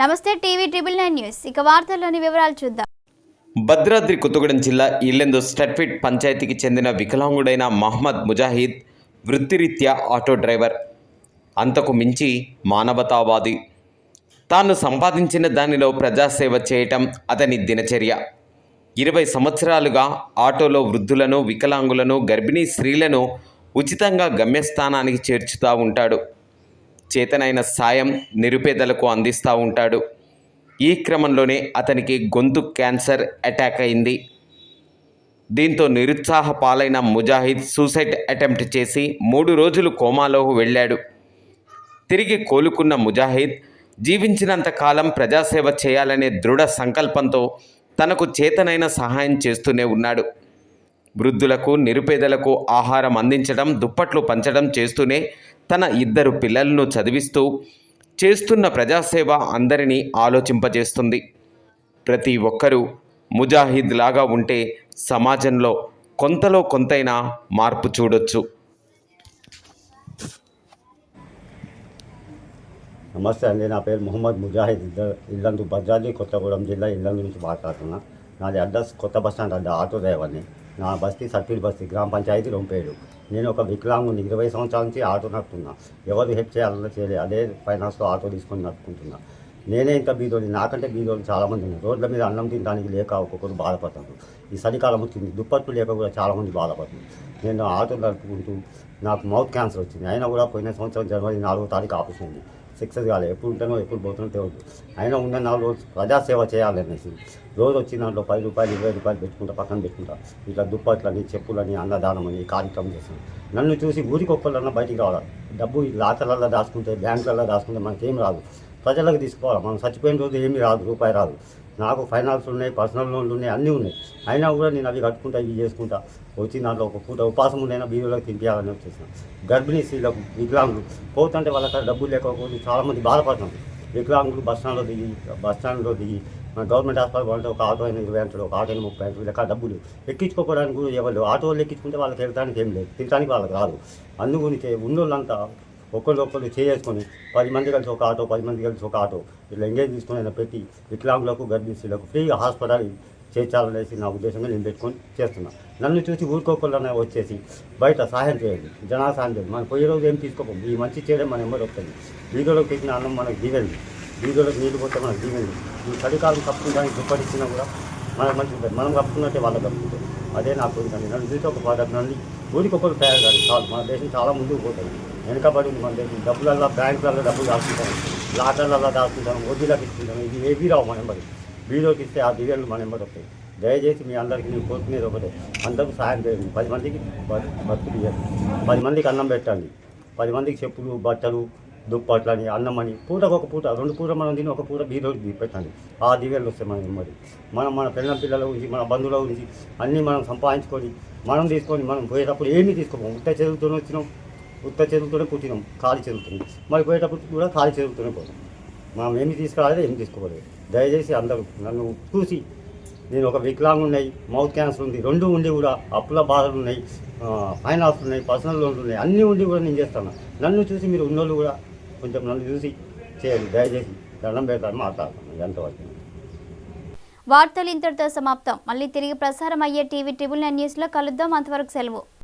నమస్తే TV triple 9 news ఇక వార్తల్లోని వివరాలు చూద్దాం. భద్రాద్రి కొత్తగూడెం జిల్లా ఇల్లెందు స్టట్ఫిట్ పంచాయతీకి చెందిన వికలాంగుడైన మహమ్మద్ ముజాహిద్ వృత్తిరీత్యా ఆటో డ్రైవర్. అంతకు మించి మానవతావాది. తాను సంపాదించిన దానిలో ప్రజాసేవ చేయటం అతని దినచర్య. 20 సంవత్సరాలుగా ఆటోలో వృద్ధులను, వికలాంగులను, గర్భిణీ స్త్రీలను ఉచితంగా గమ్యస్థానానికి చేర్చుతూ ఉంటాడు. చేతనైన సాయం నిరుపేదలకు అందిస్తూ ఉంటాడు. ఈ క్రమంలోనే అతనికి గొంతు క్యాన్సర్ అటాక్ అయింది. దీంతో నిరుత్సాహ పాలైన ముజాహిద్ సూసైడ్ అటెంప్ట్ చేసి 3 రోజులు కోమాలో వెళ్ళాడు. తిరిగి కోలుకున్న ముజాహిద్ జీవించినంత కాలం ప్రజాసేవ చేయాలనే దృఢ సంకల్పంతో తనకు చేతనైన సహాయం చేస్తూనే ఉన్నాడు. వృద్ధులకు, నిరుపేదలకు ఆహారం అందించడం, దుప్పట్లు పంచడం చేస్తూనే తన 2 పిల్లలను చదివిస్తూ చేస్తున్న ప్రజాసేవ అందరినీ ఆలోచింపజేస్తుంది. ప్రతి ఒక్కరూ ముజాహిద్ లాగా ఉంటే సమాజంలో కొంతలో కొంతైనా మార్పు చూడొచ్చు. నమస్తే అండి, నా పేరు మొహమ్మద్ ముజాహిద్. ఇల్లందు భద్రాద్రి కొత్తగూడెం జిల్లా ఇల్లందు నుంచి మాట్లాడుతున్నా. నాది అడ్రస్ కొత్త బస్టాండ్ అడ్డ ఆటో డ్రైవర్ని. నా బస్తీ సర్కిల్ బస్తీ, గ్రామ పంచాయతీ రొంపేడు. నేను ఒక వికలాంగుని, 20 సంవత్సరాల నుంచి ఆటో నడుపుతున్నా. ఎవరు హెల్ప్ చేయాలన్నా చేయలేదు. అదే ఫైనాన్స్లో ఆటో తీసుకొని నడుపుకుంటున్నా. నేనే ఇంత బీదోని, నాకంటే బీదోళ్ళు చాలామంది ఉన్నారు. రోడ్ల మీద అన్నం తినడానికి లేక ఒక్కొక్కరు బాధపడుతున్నారు. ఈ చలికాలం వచ్చింది, దుప్పట్లు లేక కూడా చాలామంది బాధపడుతున్నారు. నేను ఆటో నడుపుకుంటూ నాకు మౌత్ క్యాన్సర్ వచ్చింది. అయినా కూడా పోయిన సంవత్సరం జనవరి 4వ తారీఖు ఆపరేషన్ అయింది. సక్సెస్ కాలేదు. ఎప్పుడు ఉంటానో ఎప్పుడు పోతున్నో తెలియదు. అయినా ఉన్న 4 రోజులు ప్రజాసేవ చేయాలనేసి రోజు వచ్చి దాంట్లో 10 రూపాయలు, 20 రూపాయలు పెట్టుకుంటా, పక్కన పెట్టుకుంటా. ఇట్లా దుప్పట్లని, చెప్పులని, అన్నదానం అని కార్యక్రమం చేస్తాను. నన్ను చూసి ఊరికొక్కళ్ళన్నా బయటికి రావాలి. డబ్బు లాకర్లలో దాచుకుంటే, బ్యాంకులలో దాచుకుంటే మనకేం రాదు. ప్రజలకు తీసుకోవాలి. మనం చచ్చిపోయిన రోజు ఏమీ రాదు, రూపాయి రాదు. నాకు ఫైనాన్స్ ఉన్నాయి, పర్సనల్ లోన్లు ఉన్నాయి, అన్నీ ఉన్నాయి. అయినా కూడా నేను అవి కట్టుకుంటా, ఇవి చేసుకుంటా. వచ్చి దాంట్లో ఒక పూట ఉపాసం ఉండైనా బీరులకు తింపేయాలని వచ్చేసాను. గర్భిణీ స్త్రీలకు, వికలాంగులు పోతుంటే వాళ్ళ డబ్బులు లేకపోతే చాలామంది బాధపడుతున్నారు. వికలాంగులు బస్టాండ్లో దిగి మన గవర్నమెంట్ హాస్పిటల్ అంటే ఒక ఆటో అయినా 20 అంటాడు, ఒక ఆటో అయినా 30 అంటాడు. లెక్క డబ్బులు ఎక్కించుకోవడానికి కూడా ఎవరు ఆటో వాళ్ళు ఎక్కించుకుంటే వాళ్ళకి వెళ్ళడానికి ఏం లేదు, తినడానికి వాళ్ళకి రాదు. అందుగురించి ఉన్నోళ్ళంతా ఒకళ్ళు చేసుకొని 10 మంది కలిసి ఒక ఆటో, 10 మంది కలిసి ఒక ఆటో ఇట్లా ఎంగేజ్ తీసుకొని అయినా పెట్టి వికలాంగులకు, గర్భిణీ స్త్రీలకు ఫ్రీగా హాస్పిటల్ చేర్చాలనేసి నా ఉద్దేశంగా నేను పెట్టుకొని చేస్తున్నాను. నన్ను చూసి ఊరుకోకుండా వచ్చేసి బయట సహాయం చేయండి, జనా సహాయం చేయండి. మనం పోయే రోజు ఏం తీసుకోపోం. ఈ మంచి చేయడం మన ఎంబడి వస్తుంది. బీదోళ్ళకి పెట్టిన అన్నం మనకు దిగండి, బీదోళ్ళకి నీళ్ళు పోతే మనకు దిగండి. ఈ చలికాలం కప్పుకోవడానికి దుప్పటిచ్చినా కూడా మనకు మంచి ఉంటుంది. మనం కప్పుకున్నట్టే వాళ్ళకి కప్పుకుంటుంది. అదే నాకు కోరికండి. నన్ను చూసి ఒక పదవి నుండి ఊరికొకరు తయారు కాదు. చాలు, మన దేశం చాలా ముందుకు పోతుంది. వెనకబడి ఉంది మన దేశం. డబ్బులల్లో, బ్యాంకులలో డబ్బులు దాచుకుంటాం, లాకర్లలో దాచుకుంటాం, వడ్డీలకు ఇస్తుంటాం. ఇది ఏవీ రావు మన ఎంబడి. బీదోకి ఇస్తే ఆ దివ్యాలు మన ఎంబడి వస్తాయి. దయచేసి మీ అందరికీ నేను కోరుకునేది ఒకటే, అందరూ సహాయం చేయండి. 10 మందికి బతుకు ఇవ్వండి, 10 మందికి అన్నం పెట్టండి, 10 మందికి చెప్పులు, బట్టలు, దుప్పట్లని, అన్నం అని పూటకు ఒక పూట, 2 పూట మనం తిని ఒక పూట బీదోకి పెట్టండి. ఆ దివ్యాలు వస్తాయి మన ఎంబడి. మన పిల్లల గురించి, మన బంధువుల గురించి అన్నీ మనం సంపాదించుకొని మనం తీసుకొని మనం పోయేటప్పుడు ఏమీ తీసుకోము. ఉత్త చెరువుతోనే వచ్చినాం, ఉత్త చెరువుతోనే పుట్టినాం, ఖాళీ చెరువుతున్నాం. మరి పోయేటప్పుడు కూడా ఖాళీ చెరువుతోనే పోతాం. మనం ఏమి తీసుకురాలేదు, ఏమి తీసుకోలేదు. దయచేసి అందరూ నన్ను చూసి, నేను ఒక వికలాంగులు ఉన్నాయి, మౌత్ క్యాన్సర్ ఉంది, 2 ఉండి కూడా అప్పుల బాధలు ఉన్నాయి, ఫైనాన్స్ ఉన్నాయి, పర్సనల్ లోన్లు ఉన్నాయి, అన్నీ ఉండి కూడా నేను చేస్తాను. నన్ను చూసి మీరు ఉన్నోళ్ళు కూడా కొంచెం నన్ను చూసి చేయండి. దయచేసి దండం పెడతాను, మాట్లాడతాను. ఎంతవరకు వార్తలు ఇంతటితో సమాప్తం. మళ్ళీ తిరిగి ప్రసారం అయ్యే టీవీ ట్రిబుల్ 9 న్యూస్లో కలుద్దాం. అంతవరకు సెలవు.